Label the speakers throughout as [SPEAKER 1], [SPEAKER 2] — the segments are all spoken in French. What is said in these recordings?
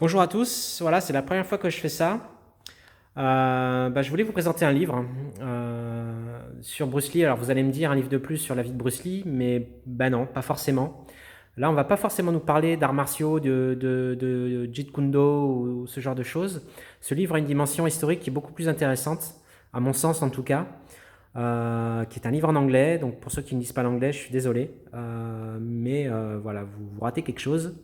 [SPEAKER 1] Bonjour à tous, voilà, c'est la première fois que je fais ça. Je voulais vous présenter un livre sur Bruce Lee. Alors vous allez me dire un livre de plus sur la vie de Bruce Lee, mais non, pas forcément. Là, on va pas forcément nous parler d'arts martiaux, de Jeet Kune Do ou ce genre de choses. Ce livre a une dimension historique qui est beaucoup plus intéressante, à mon sens en tout cas, qui est un livre en anglais. Donc pour ceux qui ne lisent pas l'anglais, je suis désolé, voilà, vous ratez quelque chose.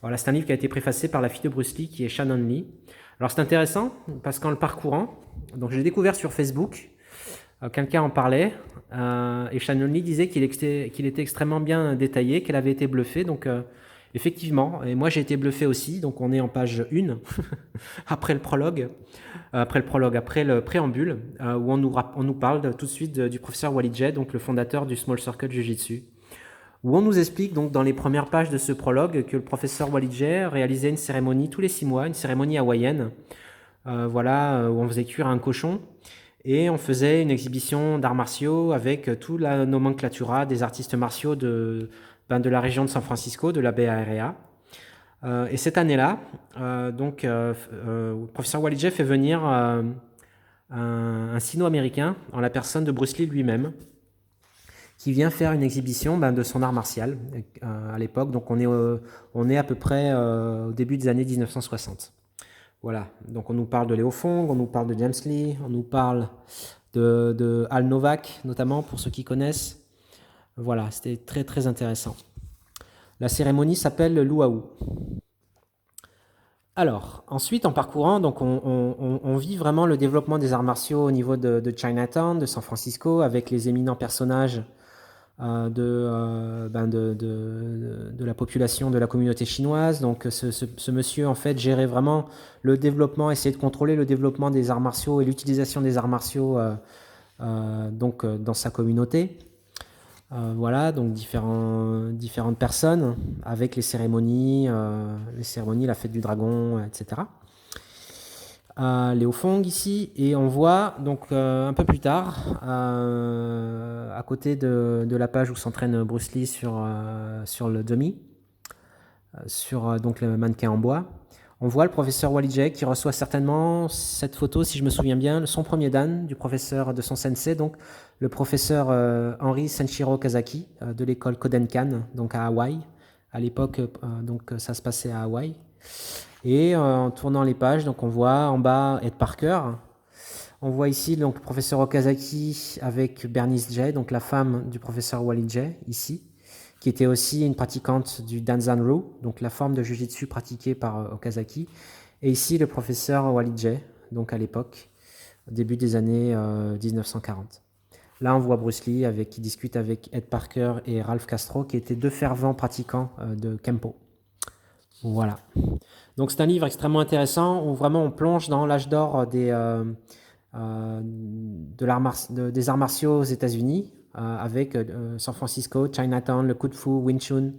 [SPEAKER 1] Voilà, c'est un livre qui a été préfacé par la fille de Bruce Lee, qui est Shannon Lee. Alors c'est intéressant parce qu'en le parcourant, donc je l'ai découvert sur Facebook, quelqu'un en parlait, et Shannon Lee disait qu'il était extrêmement bien détaillé, qu'elle avait été bluffée. Donc effectivement, et moi j'ai été bluffé aussi. Donc on est en page 1, après le préambule, où on nous parle tout de suite du professeur Walid Jay, donc le fondateur du Small Circle Jiu-Jitsu, où on nous explique donc dans les premières pages de ce prologue que le professeur Walid Jay réalisait une cérémonie tous les 6 mois, une cérémonie hawaïenne, où on faisait cuire un cochon et on faisait une exhibition d'arts martiaux avec toute la nomenclatura des artistes martiaux de la région de San Francisco, de la Bay Area. Et cette année-là, le professeur Walid Jay fait venir un sino-américain en la personne de Bruce Lee lui-même, qui vient faire une exhibition de son art martial à l'époque. Donc on est à peu près au début des années 1960. Voilà, donc on nous parle de Léo Fong, on nous parle de James Lee, on nous parle de Al Novak, notamment pour ceux qui connaissent. Voilà, c'était très très intéressant. La cérémonie s'appelle le Luau. Alors, ensuite, en parcourant, donc on vit vraiment le développement des arts martiaux au niveau de Chinatown, de San Francisco, avec les éminents personnages de la population, de la communauté chinoise. Donc ce monsieur, en fait, gérait vraiment le développement, essayait de contrôler le développement des arts martiaux et l'utilisation des arts martiaux dans sa communauté. Voilà, donc différentes personnes avec les cérémonies, la fête du dragon, etc. Léo Fong ici, et on voit donc un peu plus tard, à côté de la page où s'entraîne Bruce Lee sur le dummy, donc le mannequin en bois, on voit le professeur Walid Jay qui reçoit certainement cette photo, si je me souviens bien, son premier dan du professeur, de son sensei, donc le professeur Henri Senshiro Kazaki de l'école Kodenkan, donc à Hawaï. À l'époque, ça se passait à Hawaï. Et en tournant les pages, donc on voit en bas Ed Parker. On voit ici donc le professeur Okazaki avec Bernice Jay, donc la femme du professeur Walid Jay, ici, qui était aussi une pratiquante du Danzanryu, donc la forme de Jiu-Jitsu pratiquée par Okazaki. Et ici le professeur Walid Jay, donc à l'époque, au début des années 1940. Là, on voit Bruce Lee qui discute avec Ed Parker et Ralph Castro, qui étaient deux fervents pratiquants de Kempo. Voilà. Donc c'est un livre extrêmement intéressant où vraiment on plonge dans l'âge d'or des arts martiaux aux États-Unis, avec San Francisco, Chinatown, le Kung Fu, Wing Chun,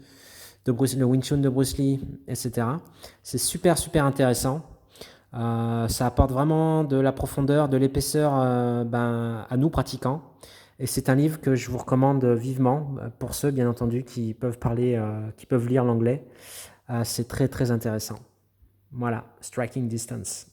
[SPEAKER 1] le Wing Chun de Bruce Lee, etc. C'est super super intéressant. Ça apporte vraiment de la profondeur, de l'épaisseur à nous pratiquants. Et c'est un livre que je vous recommande vivement pour ceux, bien entendu, qui peuvent lire l'anglais. C'est très très intéressant. Voilà, Striking Distance.